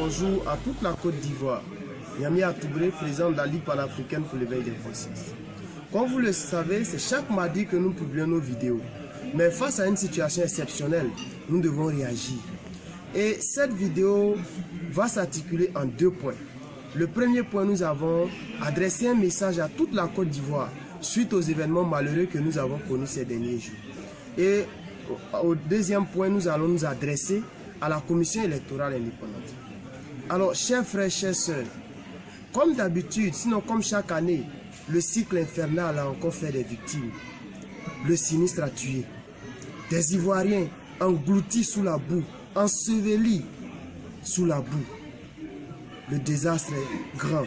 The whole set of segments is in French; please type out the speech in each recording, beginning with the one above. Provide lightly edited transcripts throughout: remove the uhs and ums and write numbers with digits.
bonjour à toute la Côte d'Ivoire. Yami Atoubré, président de la Ligue panafricaine pour l'éveil des consciences. Comme vous le savez, c'est chaque mardi que nous publions nos vidéos. Mais face à une situation exceptionnelle, nous devons réagir. Et cette vidéo va s'articuler en deux points. Le premier point, nous avons adressé un message à toute la Côte d'Ivoire suite aux événements malheureux que nous avons connus ces derniers jours. Et au deuxième point, nous allons nous adresser à la commission électorale indépendante. Alors, chers frères, chères sœurs, comme d'habitude, sinon comme chaque année, le cycle infernal a encore fait des victimes. Le sinistre a tué. Des Ivoiriens engloutis sous la boue, ensevelis sous la boue. Le désastre est grand.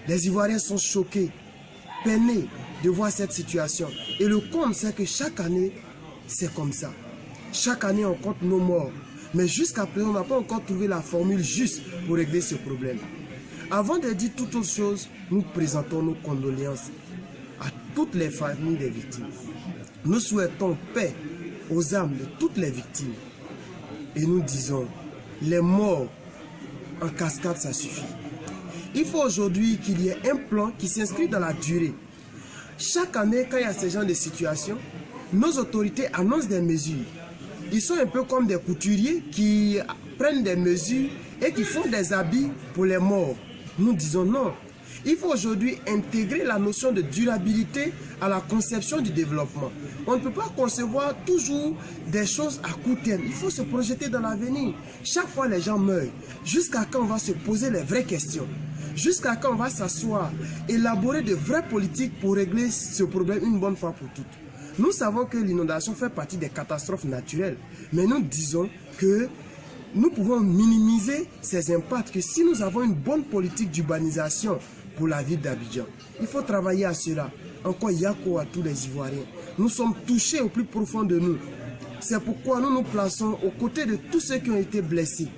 Les Ivoiriens sont choqués, peinés de voir cette situation. Et le comble, c'est que chaque année, c'est comme ça. Chaque année, on compte nos morts. Mais jusqu'à présent, on n'a pas encore trouvé la formule juste pour régler ce problème. Avant de dire toute autre chose, nous présentons nos condoléances à toutes les familles des victimes. Nous souhaitons paix aux âmes de toutes les victimes. Et nous disons, les morts en cascade, ça suffit. Il faut aujourd'hui qu'il y ait un plan qui s'inscrit dans la durée. Chaque année, quand il y a ce genre de situation, nos autorités annoncent des mesures. Ils sont un peu comme des couturiers qui prennent des mesures et qui font des habits pour les morts. Nous disons non. Il faut aujourd'hui intégrer la notion de durabilité à la conception du développement. On ne peut pas concevoir toujours des choses à court terme. Il faut se projeter dans l'avenir. Chaque fois les gens meurent. Jusqu'à quand on va se poser les vraies questions? Jusqu'à quand on va s'asseoir, élaborer de vraies politiques pour régler ce problème une bonne fois pour toutes? Nous savons que l'inondation fait partie des catastrophes naturelles, mais nous disons que nous pouvons minimiser ces impacts que si nous avons une bonne politique d'urbanisation pour la ville d'Abidjan. Il faut travailler à cela. Encore Yako à tous les Ivoiriens. Nous sommes touchés au plus profond de nous. C'est pourquoi nous nous plaçons aux côtés de tous ceux qui ont été blessés.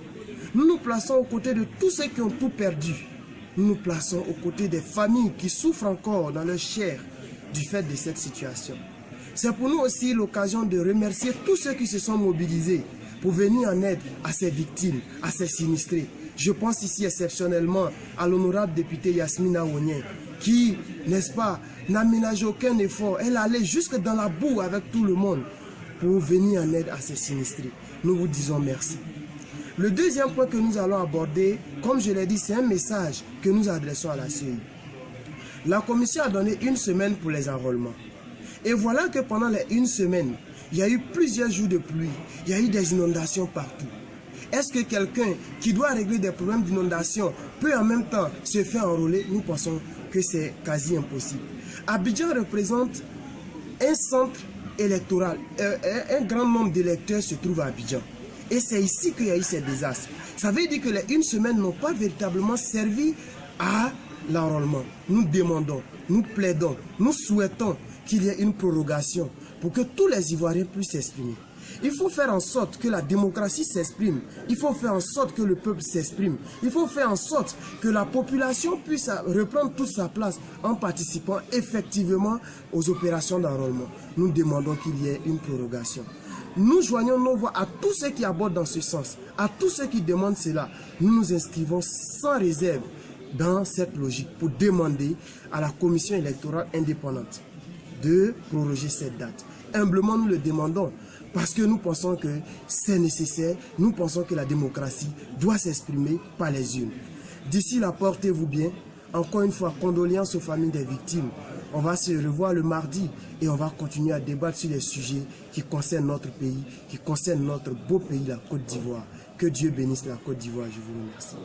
Nous nous plaçons aux côtés de tous ceux qui ont tout perdu. Nous nous plaçons aux côtés des familles qui souffrent encore dans leur chair du fait de cette situation. C'est pour nous aussi l'occasion de remercier tous ceux qui se sont mobilisés pour venir en aide à ces victimes, à ces sinistrés. Je pense ici exceptionnellement à l'honorable député Yasmina Onyen, qui, n'est-ce pas, n'a ménagé aucun effort. Elle allait jusque dans la boue avec tout le monde pour venir en aide à ces sinistrés. Nous vous disons merci. Le deuxième point que nous allons aborder, comme je l'ai dit, c'est un message que nous adressons à la CEI. La commission a donné une semaine pour les enrôlements. Et voilà que pendant les une semaine, il y a eu plusieurs jours de pluie, il y a eu des inondations partout. Est-ce que quelqu'un qui doit régler des problèmes d'inondation peut en même temps se faire enrôler? Nous pensons que c'est quasi impossible. Abidjan représente un centre électoral. Un grand nombre d'électeurs se trouvent à Abidjan. Et c'est ici qu'il y a eu ces désastres. Ça veut dire que les une semaine n'ont pas véritablement servi à l'enrôlement. Nous demandons, nous plaidons, nous souhaitons qu'il y ait une prorogation pour que tous les Ivoiriens puissent s'exprimer. Il faut faire en sorte que la démocratie s'exprime. Il faut faire en sorte que le peuple s'exprime. Il faut faire en sorte que la population puisse reprendre toute sa place en participant effectivement aux opérations d'enrôlement. Nous demandons qu'il y ait une prorogation. Nous joignons nos voix à tous ceux qui abordent dans ce sens, à tous ceux qui demandent cela. Nous nous inscrivons sans réserve dans cette logique pour demander à la commission électorale indépendante de proroger cette date. Humblement, nous le demandons parce que nous pensons que c'est nécessaire. Nous pensons que la démocratie doit s'exprimer par les urnes. D'ici là, portez-vous bien. Encore une fois, condoléances aux familles des victimes. On va se revoir le mardi et on va continuer à débattre sur les sujets qui concernent notre pays, qui concernent notre beau pays, la Côte d'Ivoire. Que Dieu bénisse la Côte d'Ivoire. Je vous remercie.